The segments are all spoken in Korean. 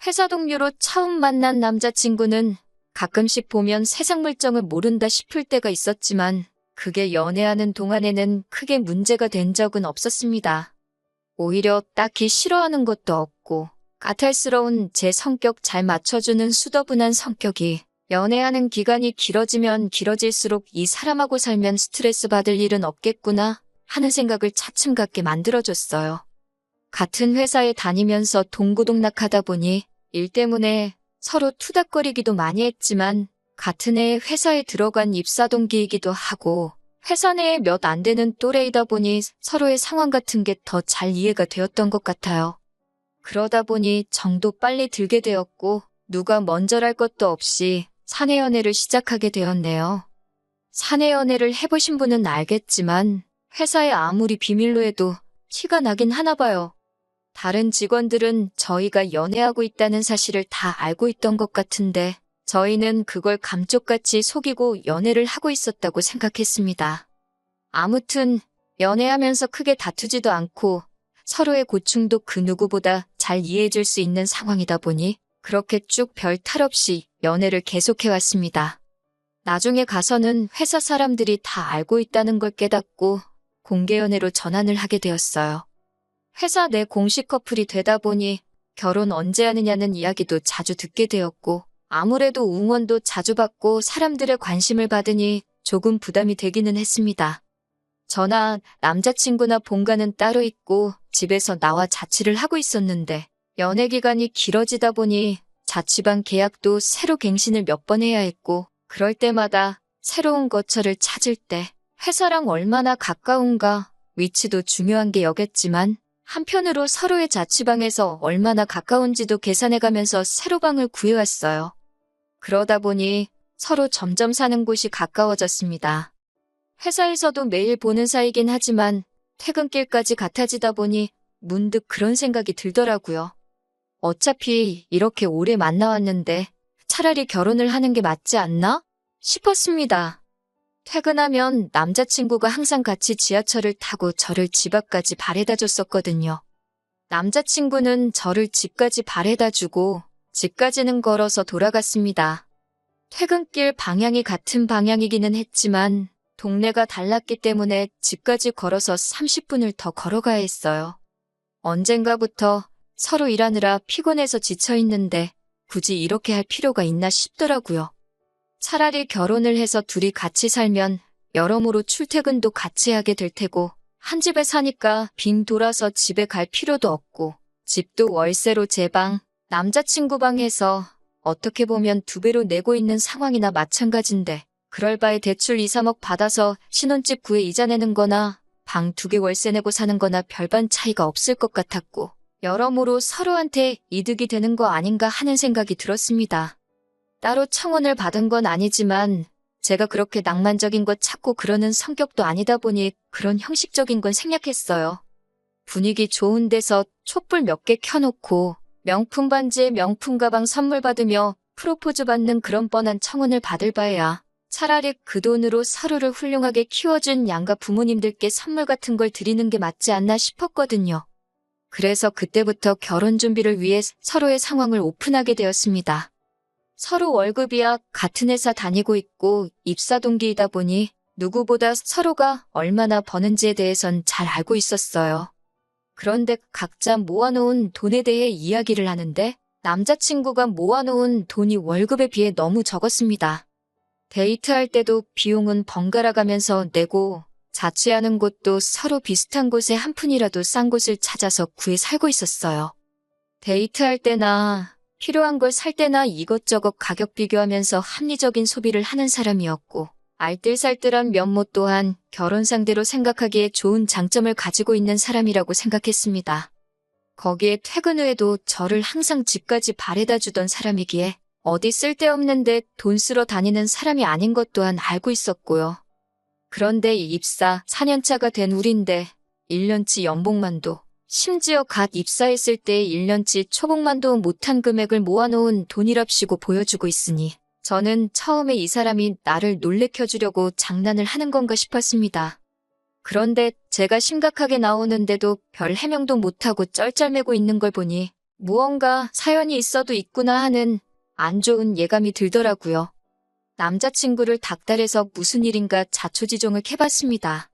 회사 동료로 처음 만난 남자친구는 가끔씩 보면 세상 물정을 모른다 싶을 때가 있었지만 그게 연애하는 동안에는 크게 문제가 된 적은 없었습니다. 오히려 딱히 싫어하는 것도 없고 까탈스러운 제 성격 잘 맞춰주는 수더분한 성격이 연애하는 기간이 길어지면 길어질수록 이 사람하고 살면 스트레스 받을 일은 없겠구나 하는 생각을 차츰 갖게 만들어줬어요. 같은 회사에 다니면서 동고동락하다 보니 일 때문에 서로 투닥거리기도 많이 했지만 같은 해에 회사에 들어간 입사 동기이기도 하고 회사 내에 몇 안 되는 또래이다 보니 서로의 상황 같은 게 더 잘 이해가 되었던 것 같아요. 그러다 보니 정도 빨리 들게 되었고 누가 먼저랄 것도 없이 사내 연애를 시작하게 되었네요. 사내 연애를 해보신 분은 알겠지만 회사에 아무리 비밀로 해도 티가 나긴 하나 봐요. 다른 직원들은 저희가 연애하고 있다는 사실을 다 알고 있던 것 같은데 저희는 그걸 감쪽같이 속이고 연애를 하고 있었다고 생각했습니다. 아무튼 연애하면서 크게 다투지도 않고 서로의 고충도 그 누구보다 잘 이해해줄 수 있는 상황이다 보니 그렇게 쭉 별 탈 없이 연애를 계속해왔습니다. 나중에 가서는 회사 사람들이 다 알고 있다는 걸 깨닫고 공개 연애로 전환을 하게 되었어요. 회사 내 공식 커플이 되다 보니 결혼 언제 하느냐는 이야기도 자주 듣게 되었고 아무래도 응원도 자주 받고 사람들의 관심을 받으니 조금 부담이 되기는 했습니다. 저나 남자친구나 본가는 따로 있고 집에서 나와 자취를 하고 있었는데 연애 기간이 길어지다 보니 자취방 계약도 새로 갱신을 몇 번 해야 했고 그럴 때마다 새로운 거처를 찾을 때 회사랑 얼마나 가까운가 위치도 중요한 게 여겼지만 한편으로 서로의 자취방에서 얼마나 가까운지도 계산해가면서 새로 방을 구해왔어요. 그러다 보니 서로 점점 사는 곳이 가까워졌습니다. 회사에서도 매일 보는 사이긴 하지만 퇴근길까지 같아지다 보니 문득 그런 생각이 들더라고요. 어차피 이렇게 오래 만나왔는데 차라리 결혼을 하는 게 맞지 않나? 싶었습니다. 퇴근하면 남자친구가 항상 같이 지하철을 타고 저를 집 앞까지 바래다 줬었거든요. 남자친구는 저를 집까지 바래다 주고 집까지는 걸어서 돌아갔습니다. 퇴근길 방향이 같은 방향이기는 했지만 동네가 달랐기 때문에 집까지 걸어서 30분을 더 걸어가야 했어요. 언젠가부터 서로 일하느라 피곤해서 지쳐있는데 굳이 이렇게 할 필요가 있나 싶더라고요. 차라리 결혼을 해서 둘이 같이 살면 여러모로 출퇴근도 같이 하게 될 테고 한 집에 사니까 빙 돌아서 집에 갈 필요도 없고 집도 월세로 제 방, 남자친구 방에서 어떻게 보면 2배로 내고 있는 상황이나 마찬가지인데 그럴 바에 대출 2, 3억 받아서 신혼집 구해 이자 내는 거나 방 2개 월세 내고 사는 거나 별반 차이가 없을 것 같았고 여러모로 서로한테 이득이 되는 거 아닌가 하는 생각이 들었습니다. 따로 청혼을 받은 건 아니지만 제가 그렇게 낭만적인 거 찾고 그러는 성격도 아니다 보니 그런 형식적인 건 생략했어요. 분위기 좋은 데서 촛불 몇 개 켜놓고 명품 반지에 명품 가방 선물 받으며 프로포즈 받는 그런 뻔한 청혼을 받을 바에야 차라리 그 돈으로 서로를 훌륭하게 키워준 양가 부모님들께 선물 같은 걸 드리는 게 맞지 않나 싶었거든요. 그래서 그때부터 결혼 준비를 위해 서로의 상황을 오픈하게 되었습니다. 서로 월급이야 같은 회사 다니고 있고 입사 동기이다 보니 누구보다 서로가 얼마나 버는지에 대해선 잘 알고 있었어요. 그런데 각자 모아놓은 돈에 대해 이야기를 하는데 남자친구가 모아놓은 돈이 월급에 비해 너무 적었습니다. 데이트할 때도 비용은 번갈아 가면서 내고 자취하는 곳도 서로 비슷한 곳에 한 푼이라도 싼 곳을 찾아서 구해 살고 있었어요. 데이트할 때나 필요한 걸 살 때나 이것저것 가격 비교하면서 합리적인 소비를 하는 사람이었고 알뜰살뜰한 면모 또한 결혼 상대로 생각하기에 좋은 장점을 가지고 있는 사람이라고 생각했습니다. 거기에 퇴근 후에도 저를 항상 집까지 바래다 주던 사람이기에 어디 쓸데없는데 돈 쓰러 다니는 사람이 아닌 것 또한 알고 있었고요. 그런데 입사 4년차가 된 우린데 1년치 연봉만도 심지어 갓 입사했을 때 1년치 초봉만도 못한 금액을 모아놓은 돈이랍시고 보여주고 있으니 저는 처음에 이 사람이 나를 놀래켜주려고 장난을 하는 건가 싶었습니다. 그런데 제가 심각하게 나오는데도 별 해명도 못하고 쩔쩔매고 있는 걸 보니 무언가 사연이 있어도 있구나 하는 안 좋은 예감이 들더라고요. 남자친구를 닥달해서 무슨 일인가 자초지종을 캐봤습니다.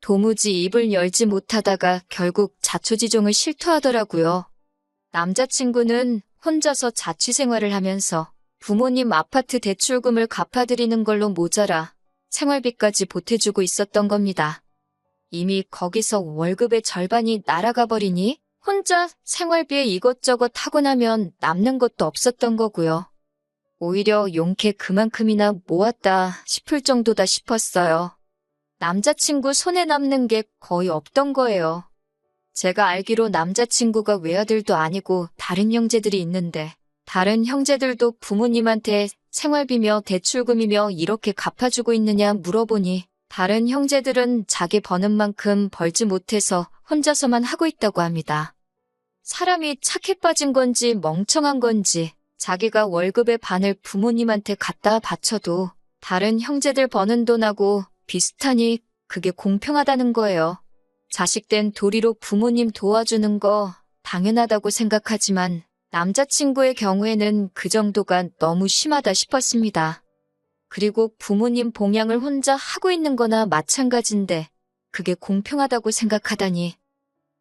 도무지 입을 열지 못하다가 결국 자초지종을 실토하더라고요. 남자친구는 혼자서 자취생활을 하면서 부모님 아파트 대출금을 갚아드리는 걸로 모자라 생활비까지 보태주고 있었던 겁니다. 이미 거기서 월급의 절반이 날아가 버리니 혼자 생활비에 이것저것 하고 나면 남는 것도 없었던 거고요. 오히려 용케 그만큼이나 모았다 싶을 정도다 싶었어요. 남자친구 손에 남는 게 거의 없던 거예요. 제가 알기로 남자친구가 외아들도 아니고 다른 형제들이 있는데 다른 형제들도 부모님한테 생활비며 대출금이며 이렇게 갚아주고 있느냐 물어보니 다른 형제들은 자기 버는 만큼 벌지 못해서 혼자서만 하고 있다고 합니다. 사람이 착해 빠진 건지 멍청한 건지 자기가 월급의 반을 부모님한테 갖다 바쳐도 다른 형제들 버는 돈하고 비슷하니 그게 공평하다는 거예요. 자식된 도리로 부모님 도와주는 거 당연하다고 생각하지만 남자친구의 경우에는 그 정도가 너무 심하다 싶었습니다. 그리고 부모님 봉양을 혼자 하고 있는 거나 마찬가지인데 그게 공평하다고 생각하다니.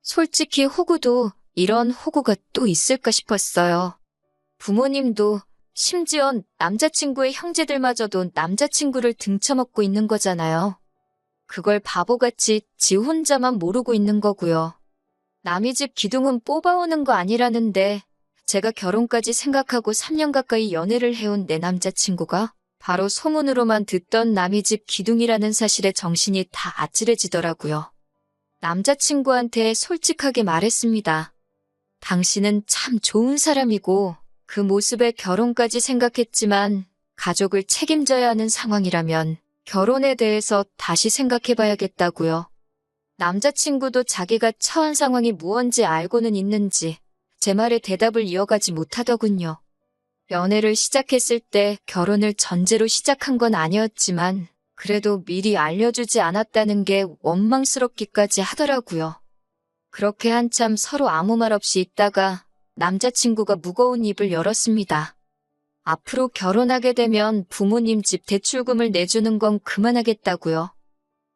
솔직히 호구도 이런 호구가 또 있을까 싶었어요. 부모님도 심지어 남자친구의 형제들마저도 남자친구를 등쳐먹고 있는 거잖아요. 그걸 바보같이 지 혼자만 모르고 있는 거고요. 남의 집 기둥은 뽑아오는 거 아니라는데 제가 결혼까지 생각하고 3년 가까이 연애를 해온 내 남자친구가 바로 소문으로만 듣던 남의 집 기둥이라는 사실에 정신이 다 아찔해지더라고요. 남자친구한테 솔직하게 말했습니다. 당신은 참 좋은 사람이고 그 모습에 결혼까지 생각했지만 가족을 책임져야 하는 상황이라면 결혼에 대해서 다시 생각해봐야겠다고요. 남자친구도 자기가 처한 상황이 무언지 알고는 있는지 제 말에 대답을 이어가지 못하더군요. 연애를 시작했을 때 결혼을 전제로 시작한 건 아니었지만 그래도 미리 알려주지 않았다는 게 원망스럽기까지 하더라고요. 그렇게 한참 서로 아무 말 없이 있다가 남자친구가 무거운 입을 열었습니다. 앞으로 결혼하게 되면 부모님 집 대출금을 내주는 건 그만하겠다고요.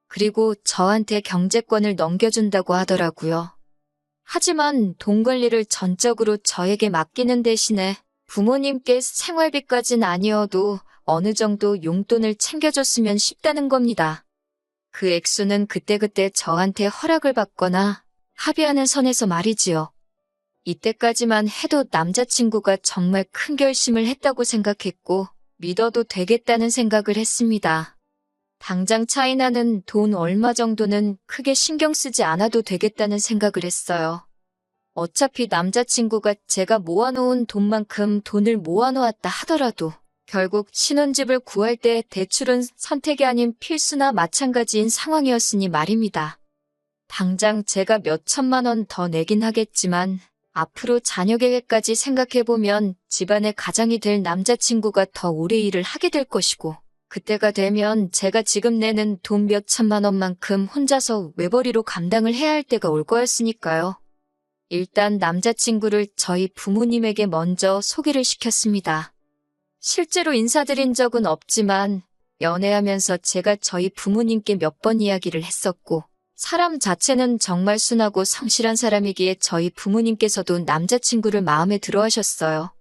그리고 저한테 경제권을 넘겨준다고 하더라고요. 하지만 돈 관리를 전적으로 저에게 맡기는 대신에 부모님께 생활비까진 아니어도 어느 정도 용돈을 챙겨줬으면 싶다는 겁니다. 그 액수는 그때그때 저한테 허락을 받거나 합의하는 선에서 말이지요. 이때까지만 해도 남자친구가 정말 큰 결심을 했다고 생각했고 믿어도 되겠다는 생각을 했습니다. 당장 차이나는 돈 얼마 정도는 크게 신경 쓰지 않아도 되겠다는 생각을 했어요. 어차피 남자친구가 제가 모아놓은 돈만큼 돈을 모아놓았다 하더라도 결국 신혼집을 구할 때 대출은 선택이 아닌 필수나 마찬가지인 상황이었으니 말입니다. 당장 제가 몇 천만 원 더 내긴 하겠지만 앞으로 자녀 계획까지 생각해보면 집안의 가장이 될 남자친구가 더 오래 일을 하게 될 것이고 그때가 되면 제가 지금 내는 돈 몇 천만 원만큼 혼자서 외벌이로 감당을 해야 할 때가 올 거였으니까요. 일단 남자친구를 저희 부모님에게 먼저 소개를 시켰습니다. 실제로 인사드린 적은 없지만 연애하면서 제가 저희 부모님께 몇 번 이야기를 했었고 사람 자체는 정말 순하고 성실한 사람이기에 저희 부모님께서도 남자친구를 마음에 들어 하셨어요.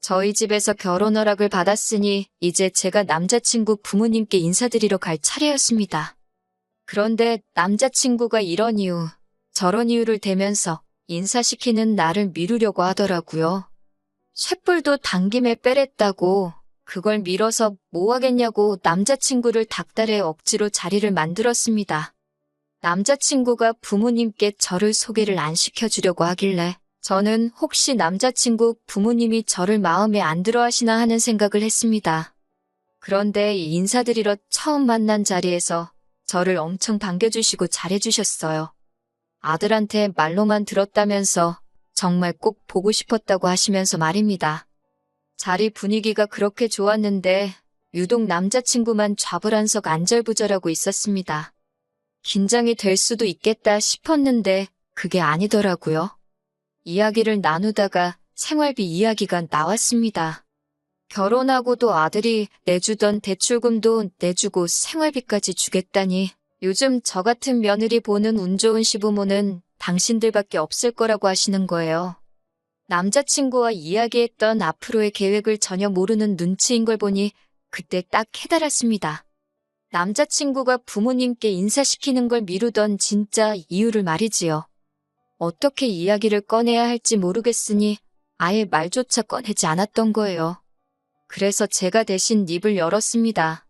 저희 집에서 결혼 허락을 받았으니 이제 제가 남자친구 부모님께 인사드리러 갈 차례였습니다. 그런데 남자친구가 이런 이유, 저런 이유를 대면서 인사시키는 나를 미루려고 하더라고요. 쇳불도 당김에 빼랬다고 그걸 밀어서 뭐 하겠냐고 남자친구를 닥달해 억지로 자리를 만들었습니다. 남자친구가 부모님께 저를 소개를 안 시켜주려고 하길래 저는 혹시 남자친구 부모님이 저를 마음에 안 들어 하시나 하는 생각을 했습니다. 그런데 인사드리러 처음 만난 자리에서 저를 엄청 반겨주시고 잘해주셨어요. 아들한테 말로만 들었다면서 정말 꼭 보고 싶었다고 하시면서 말입니다. 자리 분위기가 그렇게 좋았는데 유독 남자친구만 좌불안석 안절부절하고 있었습니다. 긴장이 될 수도 있겠다 싶었는데 그게 아니더라고요. 이야기를 나누다가 생활비 이야기가 나왔습니다. 결혼하고도 아들이 내주던 대출금도 내주고 생활비까지 주겠다니 요즘 저 같은 며느리 보는 운 좋은 시부모는 당신들밖에 없을 거라고 하시는 거예요. 남자친구와 이야기했던 앞으로의 계획을 전혀 모르는 눈치인 걸 보니 그때 딱 깨달았습니다. 남자친구가 부모님께 인사시키는 걸 미루던 진짜 이유를 말이지요. 어떻게 이야기를 꺼내야 할지 모르겠으니 아예 말조차 꺼내지 않았던 거예요. 그래서 제가 대신 입을 열었습니다.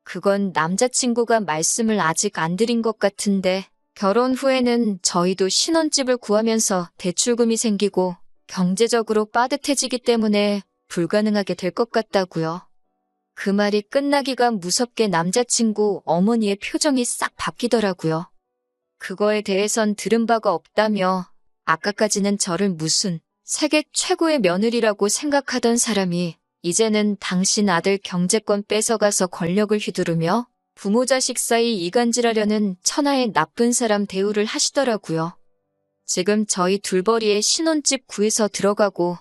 그건 남자친구가 말씀을 아직 안 드린 것 같은데 결혼 후에는 저희도 신혼집을 구하면서 대출금이 생기고 경제적으로 빠듯해지기 때문에 불가능하게 될 것 같다고요. 그 말이 끝나기가 무섭게 남자친구 어머니의 표정이 싹 바뀌더라고요. 그거에 대해선 들은 바가 없다며 아까까지는 저를 무슨 세계 최고의 며느리라고 생각하던 사람이 이제는 당신 아들 경제권 뺏어가서 권력을 휘두르며 부모 자식 사이 이간질하려는 천하의 나쁜 사람 대우를 하시더라고요. 지금 저희 둘벌이에 신혼집 구해서 들어가고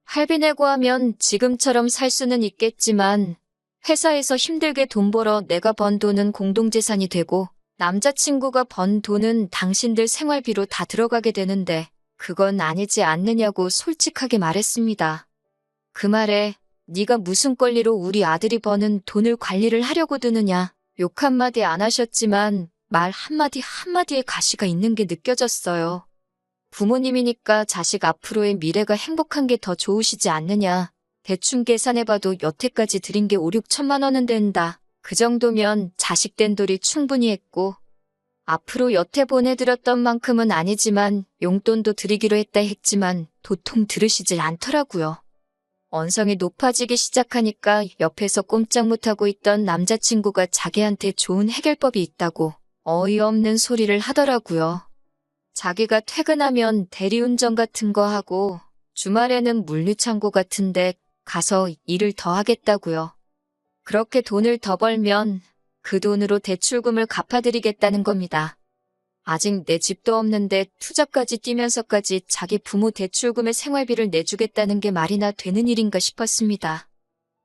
할비 내고 하면 지금처럼 살 수는 있겠지만 회사에서 힘들게 돈 벌어 내가 번 돈은 공동재산이 되고 남자친구가 번 돈은 당신들 생활비로 다 들어가게 되는데 그건 아니지 않느냐고 솔직하게 말했습니다. 그 말에 네가 무슨 권리로 우리 아들이 버는 돈을 관리를 하려고 드느냐 욕 한마디 안 하셨지만 말 한마디 한마디에 가시가 있는 게 느껴졌어요. 부모님이니까 자식 앞으로의 미래가 행복한 게 더 좋으시지 않느냐. 대충 계산해봐도 여태까지 드린 게 5, 6천만 원은 된다. 그 정도면 자식 된 돌이 충분히 했고 앞으로 여태 보내드렸던 만큼은 아니지만 용돈도 드리기로 했지만 도통 들으시질 않더라고요. 언성이 높아지기 시작하니까 옆에서 꼼짝 못하고 있던 남자친구가 자기한테 좋은 해결법이 있다고 어이없는 소리를 하더라고요. 자기가 퇴근하면 대리운전 같은 거 하고 주말에는 물류창고 같은데 가서 일을 더 하겠다고요. 그렇게 돈을 더 벌면 그 돈으로 대출금을 갚아드리겠다는 겁니다. 아직 내 집도 없는데 투자까지 뛰면서까지 자기 부모 대출금의 생활비를 내주겠다는 게 말이나 되는 일인가 싶었습니다.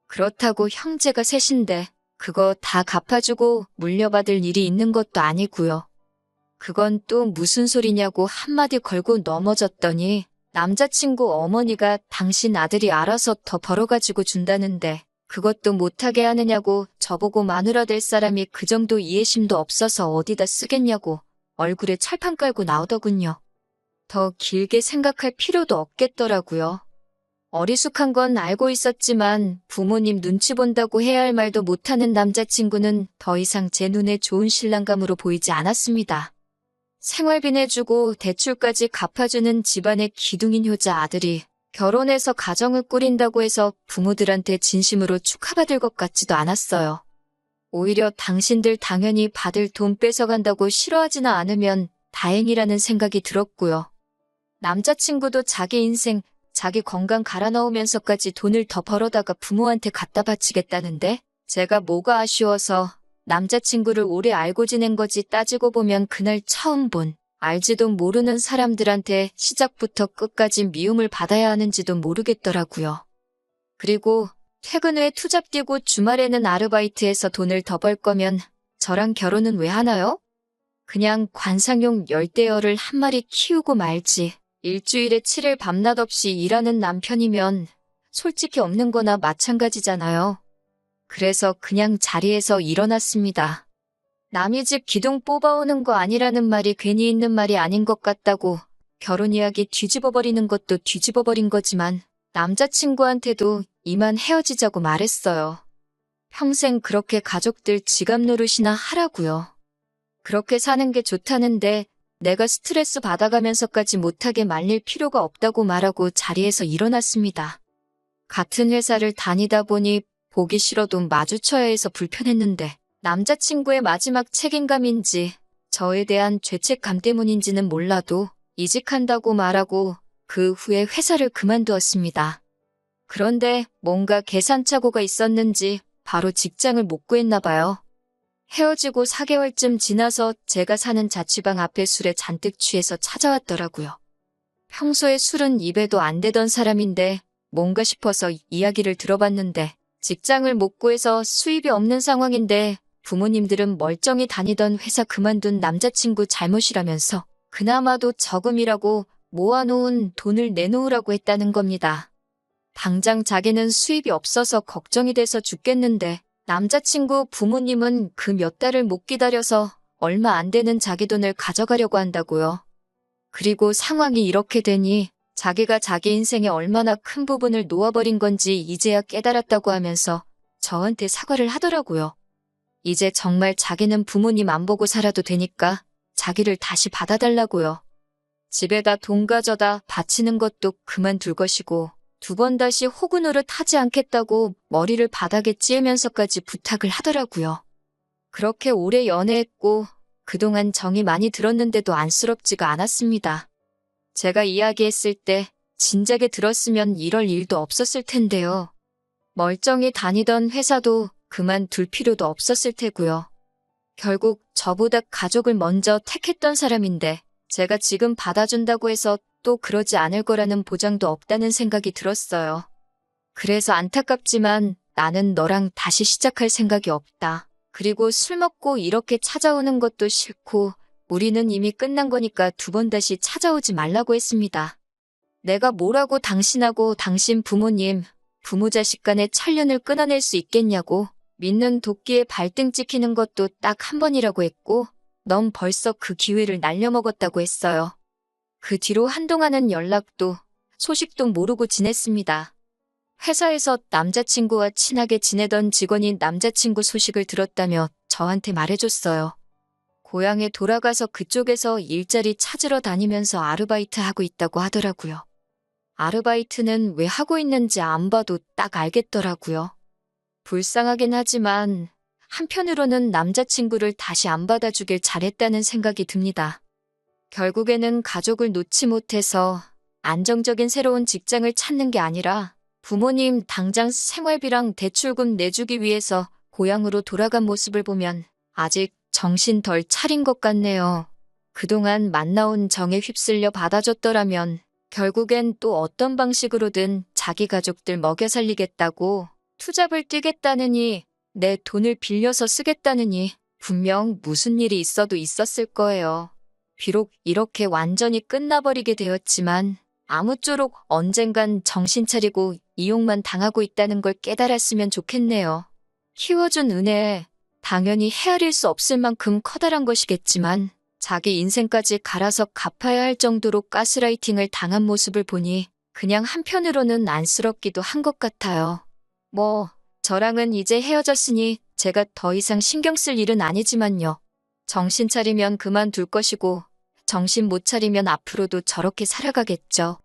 그렇다고 형제가 셋인데 그거 다 갚아주고 물려받을 일이 있는 것도 아니고요. 그건 또 무슨 소리냐고 한마디 걸고 넘어졌더니 남자친구 어머니가 당신 아들이 알아서 더 벌어가지고 준다는데 그것도 못하게 하느냐고 저보고 마누라 될 사람이 그 정도 이해심도 없어서 어디다 쓰겠냐고 얼굴에 철판 깔고 나오더군요. 더 길게 생각할 필요도 없겠더라고요. 어리숙한 건 알고 있었지만 부모님 눈치 본다고 해야 할 말도 못하는 남자친구는 더 이상 제 눈에 좋은 신랑감으로 보이지 않았습니다. 생활비 내주고 대출까지 갚아주는 집안의 기둥인 효자 아들이 결혼해서 가정을 꾸린다고 해서 부모들한테 진심으로 축하받을 것 같지도 않았어요. 오히려 당신들 당연히 받을 돈 뺏어간다고 싫어하지는 않으면 다행이라는 생각이 들었고요. 남자친구도 자기 인생, 자기 건강 갈아 넣으면서까지 돈을 더 벌어다가 부모한테 갖다 바치겠다는데 제가 뭐가 아쉬워서 남자친구를 오래 알고 지낸 거지 따지고 보면 그날 처음 본 알지도 모르는 사람들한테 시작부터 끝까지 미움을 받아야 하는지도 모르겠더라고요. 그리고 퇴근 후에 투잡 뛰고 주말에는 아르바이트해서 돈을 더 벌 거면 저랑 결혼은 왜 하나요? 그냥 관상용 열대어를 한 마리 키우고 말지. 일주일에 7일 밤낮 없이 일하는 남편이면 솔직히 없는 거나 마찬가지잖아요. 그래서 그냥 자리에서 일어났습니다. 남의 집 기둥 뽑아오는 거 아니라는 말이 괜히 있는 말이 아닌 것 같다고 결혼 이야기 뒤집어버리는 것도 뒤집어버린 거지만 남자친구한테도 이만 헤어지자고 말했어요. 평생 그렇게 가족들 지갑 노릇이나 하라고요. 그렇게 사는 게 좋다는데 내가 스트레스 받아가면서까지 못하게 말릴 필요가 없다고 말하고 자리에서 일어났습니다. 같은 회사를 다니다 보니 보기 싫어도 마주쳐야 해서 불편했는데 남자친구의 마지막 책임감인지 저에 대한 죄책감 때문인지는 몰라도 이직한다고 말하고 그 후에 회사를 그만두었습니다. 그런데 뭔가 계산착오가 있었는지 바로 직장을 못 구했나 봐요. 헤어지고 4개월쯤 지나서 제가 사는 자취방 앞에 술에 잔뜩 취해서 찾아왔더라고요. 평소에 술은 입에도 안 대던 사람인데 뭔가 싶어서 이야기를 들어봤는데 직장을 못 구해서 수입이 없는 상황인데 부모님들은 멀쩡히 다니던 회사 그만둔 남자친구 잘못이라면서 그나마도 저금이라고 모아놓은 돈을 내놓으라고 했다는 겁니다. 당장 자기는 수입이 없어서 걱정이 돼서 죽겠는데 남자친구 부모님은 그 몇 달을 못 기다려서 얼마 안 되는 자기 돈을 가져가려고 한다고요. 그리고 상황이 이렇게 되니 자기가 자기 인생에 얼마나 큰 부분을 놓아버린 건지 이제야 깨달았다고 하면서 저한테 사과를 하더라고요. 이제 정말 자기는 부모님 안 보고 살아도 되니까 자기를 다시 받아달라고요. 집에다 돈 가져다 바치는 것도 그만둘 것이고 2번 다시 호구 노릇 하지 않겠다고 머리를 바닥에 찧으면서까지 부탁을 하더라고요. 그렇게 오래 연애했고 그동안 정이 많이 들었는데도 안쓰럽지가 않았습니다. 제가 이야기했을 때 진작에 들었으면 이럴 일도 없었을 텐데요. 멀쩡히 다니던 회사도 그만둘 필요도 없었을 테고요. 결국 저보다 가족을 먼저 택했던 사람인데 제가 지금 받아준다고 해서 또 그러지 않을 거라는 보장도 없다는 생각이 들었어요. 그래서 안타깝지만 나는 너랑 다시 시작할 생각이 없다. 그리고 술 먹고 이렇게 찾아오는 것도 싫고 우리는 이미 끝난 거니까 2번 다시 찾아오지 말라고 했습니다. 내가 뭐라고 당신하고 당신 부모님, 부모 자식 간의 천련을 끊어낼 수 있겠냐고 믿는 도끼에 발등 찍히는 것도 딱 한 번이라고 했고 넌 벌써 그 기회를 날려먹었다고 했어요. 그 뒤로 한동안은 연락도 소식도 모르고 지냈습니다. 회사에서 남자친구와 친하게 지내던 직원이 남자친구 소식을 들었다며 저한테 말해줬어요. 고향에 돌아가서 그쪽에서 일자리 찾으러 다니면서 아르바이트 하고 있다고 하더라고요. 아르바이트는 왜 하고 있는지 안 봐도 딱 알겠더라고요. 불쌍하긴 하지만 한편으로는 남자친구를 다시 안 받아주길 잘했다는 생각이 듭니다. 결국에는 가족을 놓지 못해서 안정적인 새로운 직장을 찾는 게 아니라 부모님 당장 생활비랑 대출금 내주기 위해서 고향으로 돌아간 모습을 보면 아직 정신 덜 차린 것 같네요. 그동안 만나온 정에 휩쓸려 받아줬더라면 결국엔 또 어떤 방식으로든 자기 가족들 먹여 살리겠다고 투잡을 뛰겠다느니 내 돈을 빌려서 쓰겠다느니 분명 무슨 일이 있어도 있었을 거예요. 비록 이렇게 완전히 끝나버리게 되었지만 아무쪼록 언젠간 정신 차리고 이용만 당하고 있다는 걸 깨달았으면 좋겠네요. 키워준 은혜, 당연히 헤아릴 수 없을 만큼 커다란 것이겠지만 자기 인생까지 갈아서 갚아야 할 정도로 가스라이팅을 당한 모습을 보니 그냥 한편으로는 안쓰럽기도 한 것 같아요. 저랑은 이제 헤어졌으니 제가 더 이상 신경 쓸 일은 아니지만요. 정신 차리면 그만둘 것이고 정신 못 차리면 앞으로도 저렇게 살아가겠죠.